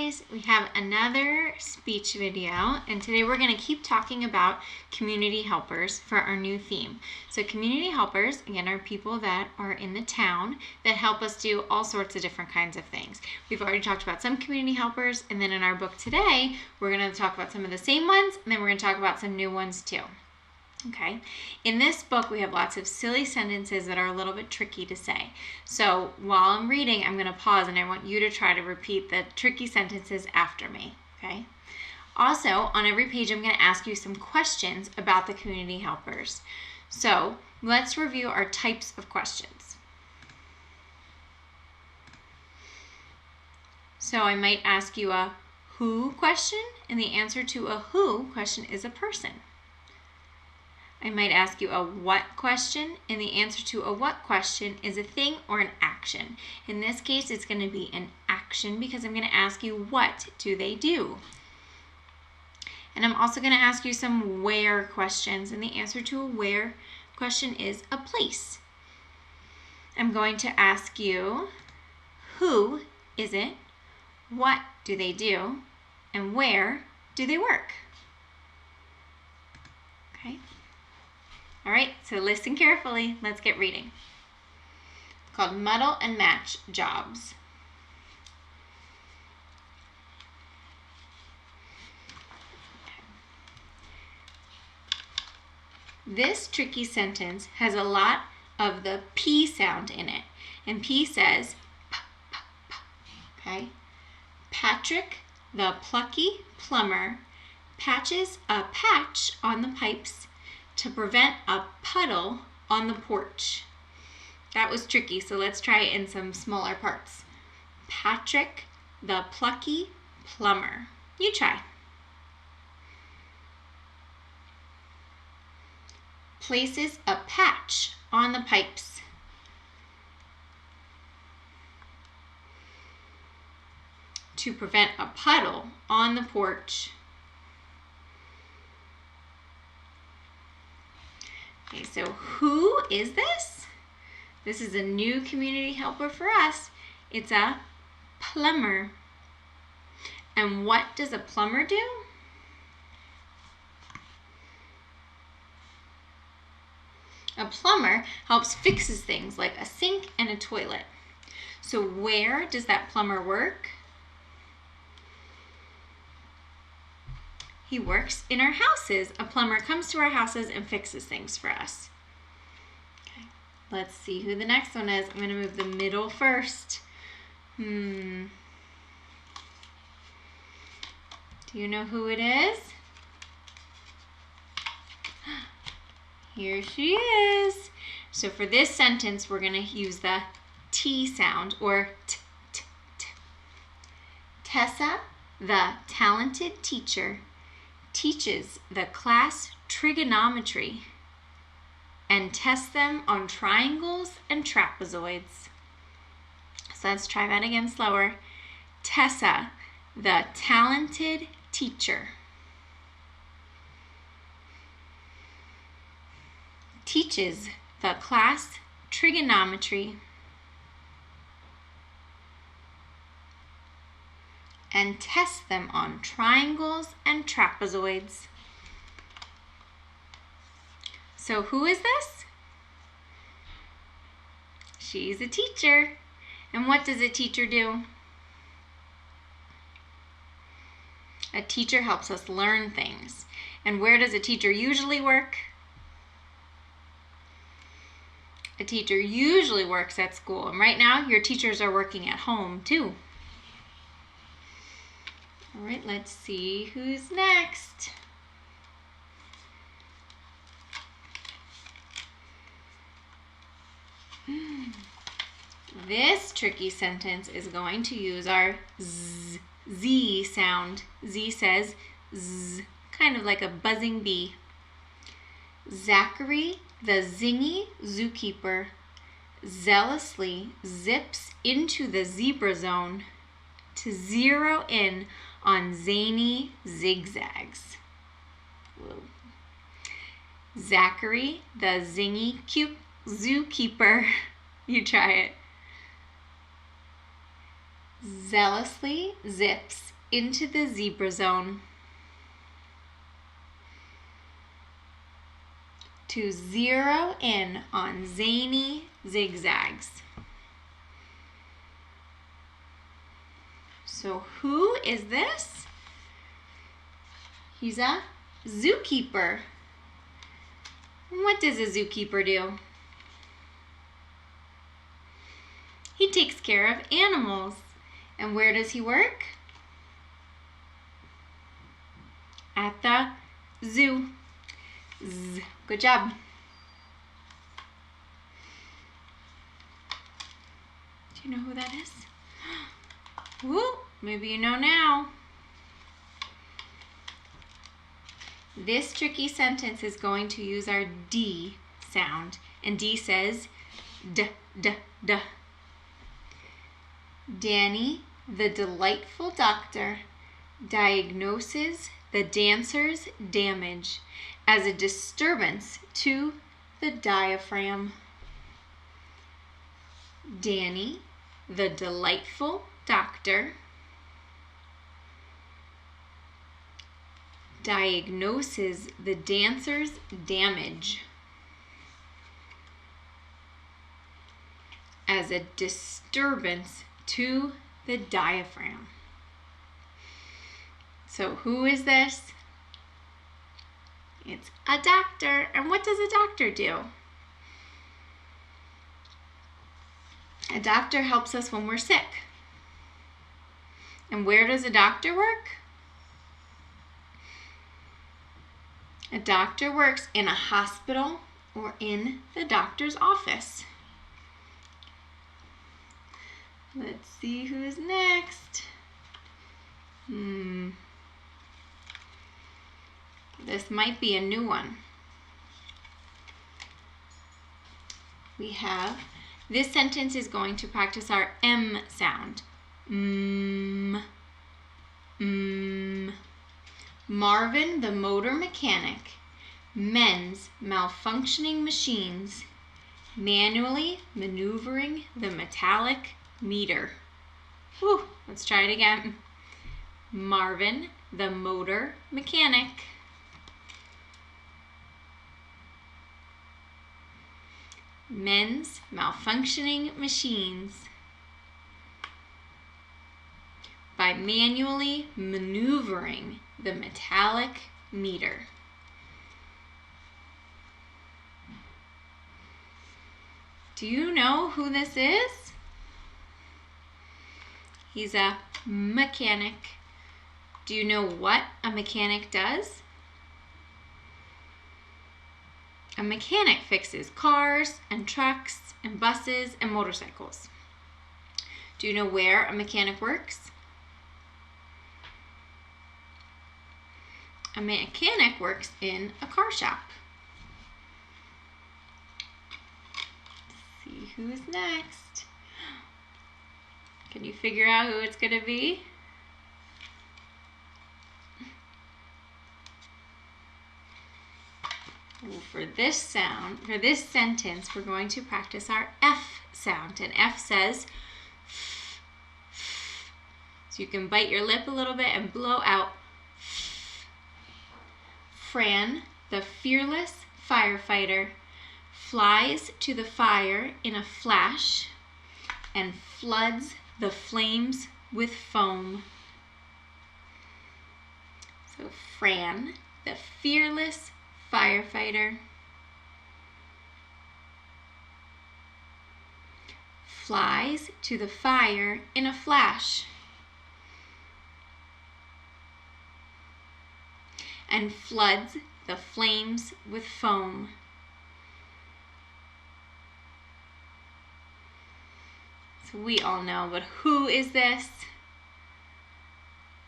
guys, we have another speech video, and today we're going to keep talking about community helpers for our new theme. So community helpers, again, are people that are in the town that help us do all sorts of different kinds of things. We've already talked about some community helpers, and then in our book today, we're going to talk about some of the same ones, and then we're going to talk about some new ones too. Okay, in this book we have lots of silly sentences that are a little bit tricky to say. So while I'm reading, I'm going to pause and I want you to try to repeat the tricky sentences after me. Okay. Also, on every page I'm going to ask you some questions about the community helpers. So let's review our types of questions. So I might ask you a who question, and the answer to a who question is a person. I might ask you a what question, and the answer to a what question is a thing or an action. In this case, it's going to be an action because I'm going to ask you what do they do. And I'm also going to ask you some where questions, and the answer to a where question is a place. I'm going to ask you who is it, what do they do, and where do they work? Okay. All right, so listen carefully. Let's get reading. It's called Muddle and Match Jobs. This tricky sentence has a lot of the P sound in it. And P says, p, p, p. Okay? Patrick, the plucky plumber, patches a patch on the pipes to prevent a puddle on the porch. That was tricky, so let's try it in some smaller parts. Patrick, the plucky plumber. You try. Places a patch on the pipes. To prevent a puddle on the porch. Okay, so who is this? This is a new community helper for us. It's a plumber. And what does a plumber do? A plumber helps fixes things like a sink and a toilet. So where does that plumber work? He works in our houses. A plumber comes to our houses and fixes things for us. Okay, let's see who the next one is. I'm going to move the middle first. Do you know who it is? Here she is. So for this sentence, we're going to use the T sound, or t, t, t. Tessa, the talented teacher, teaches the class trigonometry and tests them on triangles and trapezoids. So let's try that again slower. Tessa, the talented teacher, teaches the class trigonometry and tests them on triangles and trapezoids. So who is this? She's a teacher. And what does a teacher do? A teacher helps us learn things. And where does a teacher usually work? A teacher usually works at school. And right now, your teachers are working at home too. All right, let's see who's next. This tricky sentence is going to use our Z sound. Z says Z, kind of like a buzzing bee. Zachary, the zingy zookeeper, zealously zips into the zebra zone to zero in on zany zigzags. Whoa. Zachary, the zingy zookeeper. You try it. Zealously zips into the zebra zone to zero in on zany zigzags. So who is this? He's a zookeeper. What does a zookeeper do? He takes care of animals. And where does he work? At the zoo. Good job. Do you know who that is? Woo, maybe you know now. This tricky sentence is going to use our D sound. And D says D, D, D. Danny, the delightful doctor, diagnoses the dancer's damage as a disturbance to the diaphragm. Danny, the delightful doctor, diagnoses the dancer's damage as a disturbance to the diaphragm. So who is this? It's a doctor. And what does a doctor do? A doctor helps us when we're sick. And where does a doctor work? A doctor works in a hospital or in the doctor's office. Let's see who's next. This might be a new one. We have, this sentence is going to practice our M sound. Marvin, the motor mechanic, mends malfunctioning machines, manually maneuvering the metallic meter. Whew, let's try it again. Marvin, the motor mechanic, mends malfunctioning machines by manually maneuvering the metallic meter. Do you know who this is? He's a mechanic. Do you know what a mechanic does? A mechanic fixes cars and trucks and buses and motorcycles. Do you know where a mechanic works? A mechanic works in a car shop. Let's see who's next. Can you figure out who it's going to be? Well, for this sentence, we're going to practice our F sound. And F says f, f. So you can bite your lip a little bit and blow out. Fran, the fearless firefighter, flies to the fire in a flash and floods the flames with foam. So Fran, the fearless firefighter, flies to the fire in a flash and floods the flames with foam. So we all know, but who is this?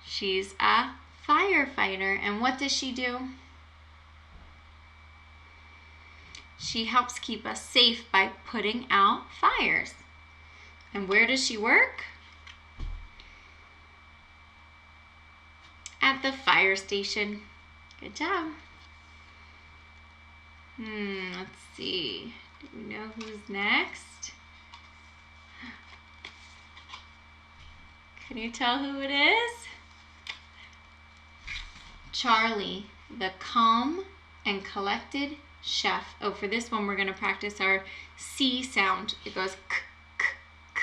She's a firefighter. And what does she do? She helps keep us safe by putting out fires. And where does she work? At the fire station. Good job. Let's see. Do we know who's next? Can you tell who it is? Charlie, the calm and collected chef. Oh, for this one, we're going to practice our C sound. It goes k, k, k.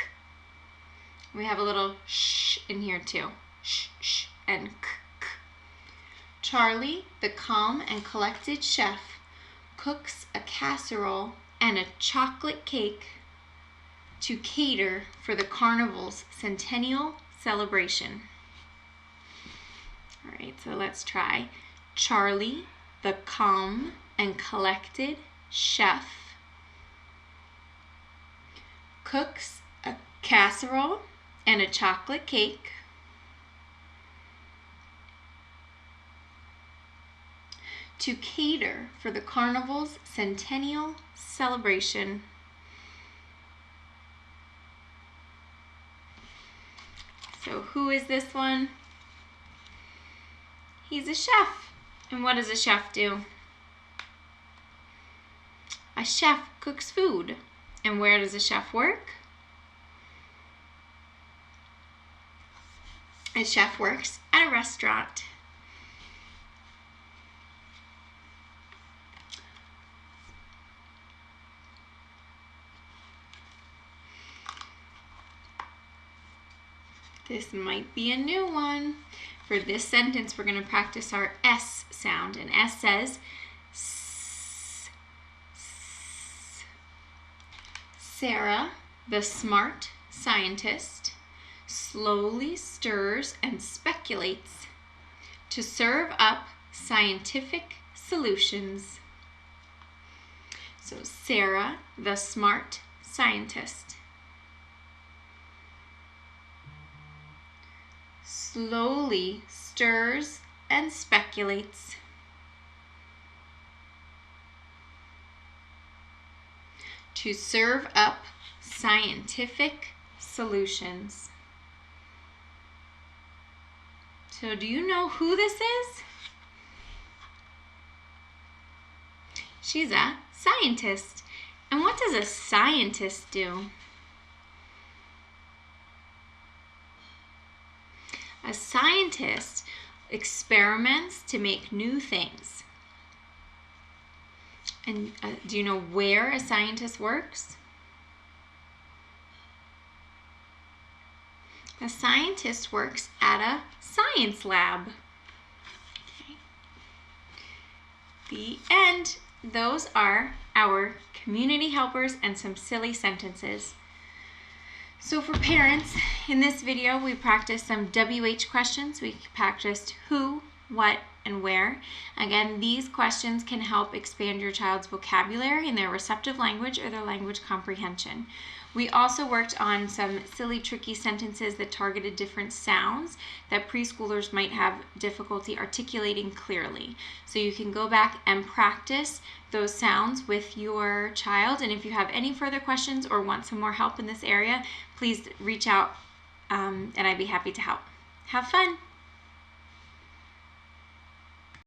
We have a little sh in here too. Sh, sh, and k, k. Charlie, the calm and collected chef, cooks a casserole and a chocolate cake to cater for the carnival's centennial celebration. All right, so let's try. Charlie, the calm and collected chef, cooks a casserole and a chocolate cake to cater for the carnival's centennial celebration. So who is this one? He's a chef. And what does a chef do? A chef cooks food. And where does a chef work? A chef works at a restaurant. This might be a new one. For this sentence, we're going to practice our S sound. And S says, S, S. Sarah, the smart scientist, slowly stirs and speculates to serve up scientific solutions. So Sarah, the smart scientist, slowly stirs and speculates to serve up scientific solutions. So do you know who this is? She's a scientist. And what does a scientist do? A scientist experiments to make new things. And do you know where a scientist works? A scientist works at a science lab. Okay. The end. Those are our community helpers and some silly sentences. So for parents, in this video we practiced some WH questions. We practiced who, what, and where. Again, these questions can help expand your child's vocabulary and their receptive language or their language comprehension. We also worked on some silly, tricky sentences that targeted different sounds that preschoolers might have difficulty articulating clearly. So you can go back and practice those sounds with your child. And if you have any further questions or want some more help in this area, please reach out and I'd be happy to help. Have fun!